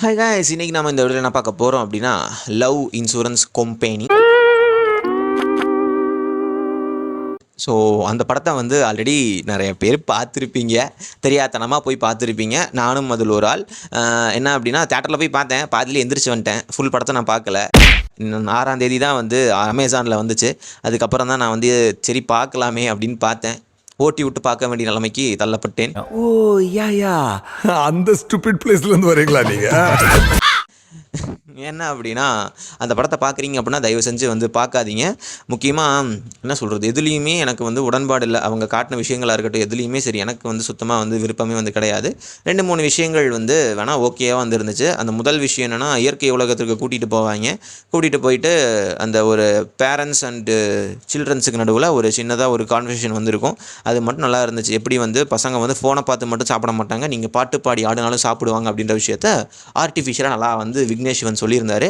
Hi guys, இன்னைக்கு நம்ம இந்த வீடியோவில் என்ன பார்க்க போகிறோம் அப்படின்னா லவ் இன்சூரன்ஸ் கம்பெனி. ஸோ அந்த படத்தை வந்து ஆல்ரெடி நிறைய பேர் பார்த்துருப்பீங்க, தெரியாதனமாக போய் பார்த்துருப்பீங்க. நானும் அதில் ஒரு ஆள். என்ன அப்படின்னா தேட்டரில் போய் பார்த்தேன், பாதியில் எந்திரிச்சு வந்துட்டேன். ஃபுல் படத்தை நான் பார்க்கல. இன்னும் 6ஆம் தேதி தான் வந்து அமேசானில் வந்துச்சு. அதுக்கப்புறம் தான் நான் வந்து சரி பார்க்கலாமே அப்படின்னு பார்த்தேன். ஓட்டி விட்டு பார்க்க வேண்டிய நிலைமைக்கு தள்ளப்பட்டேன். ஓ யா அந்த ஸ்டூபிட் பிளேஸ்ல இருந்து வரீங்களா நீங்க? என்ன அப்படின்னா அந்த படத்தை பார்க்குறீங்க அப்படின்னா தயவு செஞ்சு வந்து பார்க்காதீங்க. முக்கியமாக என்ன சொல்கிறது, எதுலேயுமே எனக்கு வந்து உடன்பாடு இல்லை. அவங்க காட்டின விஷயங்களாக இருக்கட்டும், எதுலேயுமே சரி எனக்கு வந்து சுத்தமாக வந்து விருப்பமே வந்து கிடையாது. 2-3 விஷயங்கள் வந்து வேணால் ஓகேவாக வந்து இருந்துச்சு. அந்த முதல் விஷயம் என்னென்னா, இயற்கை உலகத்திற்கு கூட்டிகிட்டு போயிட்டு அந்த ஒரு பேரண்ட்ஸ் அண்டு சில்ட்ரன்ஸுக்கு நடுவில் ஒரு சின்னதாக ஒரு கான்வர்சேஷன் வந்துருக்கும். அது மட்டும் நல்லா இருந்துச்சு. எப்படி வந்து பசங்க வந்து ஃபோனை பார்த்து மட்டும் சாப்பிட மாட்டாங்க, நீங்கள் பாட்டு பாடி ஆடினாலும் சாப்பிடுவாங்க அப்படின்ற விஷயத்த ஆர்டிஃபிஷியலாக நல்லா வந்து விக்னேஷ்வன் சொல்லியிருந்தாரு.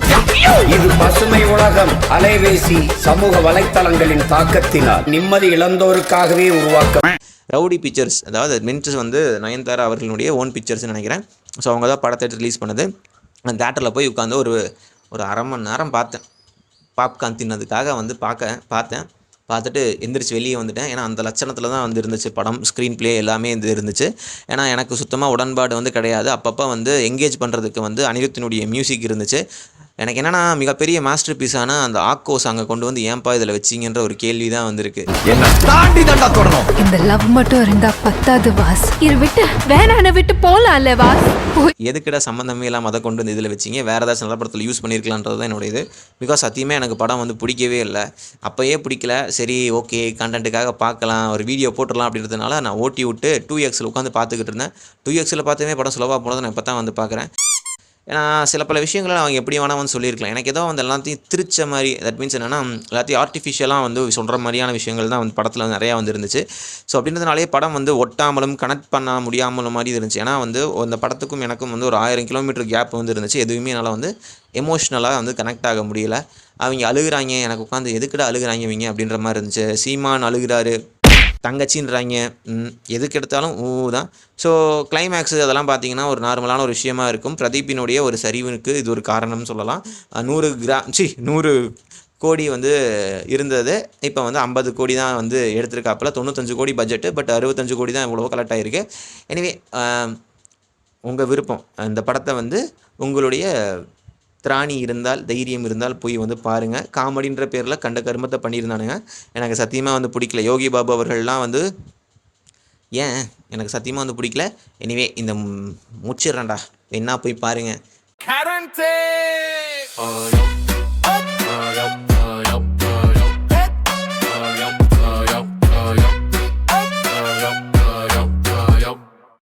இது பசுமை உலகம், அலைபேசி, சமூக வலைத்தளங்களின் தாக்கத்தினால் நிம்மதி இழந்தோருக்காகவே உருவாக்க ரவுடி பிக்சர்ஸ், அதாவது மின்ட்ஸ் வந்து நயன்தாரா அவர்களுடைய ஓன் பிக்சர்ஸ்னு நினைக்கிறேன். ஸோ அவங்க தான் படத்தை ரிலீஸ் பண்ணது. அந்த தேட்டரில் போய் உட்காந்து ஒரு அரை மணி நேரம் பார்த்தேன். பாப்கார்ன் தின்னதுக்காக வந்து பார்த்துட்டு எந்திரிச்சு வெளியே வந்துட்டேன். ஏன்னா அந்த லட்சணத்தில் தான் வந்து இருந்துச்சு படம், ஸ்க்ரீன் ப்ளே எல்லாமே இது இருந்துச்சு. ஏன்னா எனக்கு சுத்தமாக உடன்பாடு வந்து கிடையாது. அப்பப்போ வந்து எங்கேஜ் பண்ணுறதுக்கு வந்து அனிருத்தினுடைய மியூசிக் இருந்துச்சு. எனக்கு என்னென்னா, மிகப்பெரிய மாஸ்டர் பீஸான அந்த ஆக்கோ சாங்கை கொண்டு வந்து ஏன்பா இதில் வச்சிங்கன்ற ஒரு கேள்வி தான் வந்திருக்கு. இந்த லவ் மட்டும் இருந்தா பத்தாது வாஸ். விட்டு வேணான விட்டு போலாம்ல வாஸ். எதுக்கிட சம்மந்தமே இல்லாமல் அதை கொண்டு வந்து இதில் வச்சிங்க, வேறு ஏதாச்சும் நல்ல படத்தில் யூஸ் பண்ணியிருக்கலான்றது தான் என்னோட இது. பிகாஸ் சத்தியமே எனக்கு படம் வந்து பிடிக்கவே இல்லை. அப்போயே பிடிக்கல. சரி ஓகே, கண்டென்ட்டுக்காக பார்க்கலாம், ஒரு வீடியோ போட்டுடலாம் அப்படின்றதுனால நான் ஓட்டி விட்டு 2Xல் உட்காந்து பார்த்துக்கிட்டு இருந்தேன். 2Xல் பார்த்துமே படம் சுலவாக போனதை நான் இப்போ தான் வந்து பார்க்குறேன். ஏன்னா சில பல விஷயங்களை அவங்க எப்படி வேணால் வந்து சொல்லியிருக்கலாம். எனக்கு ஏதோ வந்து எல்லாத்தையும் திரிச்ச மாதிரி, தட் மீன்ஸ் என்னென்னா எல்லாத்தையும் ஆர்டிஃபிஷியலாக வந்து சொல்கிற மாதிரியான விஷயங்கள் தான் வந்து படத்தில் வந்து நிறையா வந்து இருந்துச்சு. ஸோ அப்படின்றதுனாலே படம் வந்து ஒட்டாமலும் கனெக்ட் பண்ண முடியாமலும் மாதிரி இருந்துச்சு. ஏன்னா வந்து அந்த படத்துக்கும் எனக்கும் வந்து ஒரு 1000 கிலோமீட்டர் கேப் வந்து இருந்துச்சு. எதுவுமே என்னால் வந்து எமோஷ்னலாக வந்து கனெக்ட் ஆக முடியல. அவங்க அழுகுறாங்க, எனக்கு உட்காந்து எதுக்கிட்ட அழுகுறாங்க இவங்க அப்படின்ற மாதிரி இருந்துச்சு. சீமான் அழுகிறாரு, தங்கச்சின்றாங்க, எதுக்கு எடுத்தாலும் தான். ஸோ கிளைமேக்ஸு அதெல்லாம் பார்த்தீங்கன்னா ஒரு நார்மலான ஒரு விஷயமா இருக்கும். பிரதீப்பினுடைய ஒரு சரிவுக்கு இது ஒரு காரணம்னு சொல்லலாம். 100 கோடி வந்து இருந்தது, இப்போ வந்து 50 கோடி தான் வந்து எடுத்திருக்காப்புல. 95 கோடி பட்ஜெட்டு, பட் 65 கோடி தான் இவ்வளோ கலெக்ட் ஆகிருக்கு. எனிவே உங்கள் விருப்பம். இந்த படத்தை வந்து உங்களுடைய திராணி இருந்தால், தைரியம் இருந்தால் போய் வந்து பாருங்கள். காமெடின்ற பேரில் கண்ட கருமத்தை பண்ணியிருந்தானுங்க. எனக்கு சத்தியமாக வந்து பிடிக்கல. யோகி பாபு அவர்கள்லாம் வந்து எனக்கு சத்தியமாக வந்து பிடிக்கல. எனிவே இந்த முடிச்சிடுறேன்டா, என்ன போய் பாருங்கள்.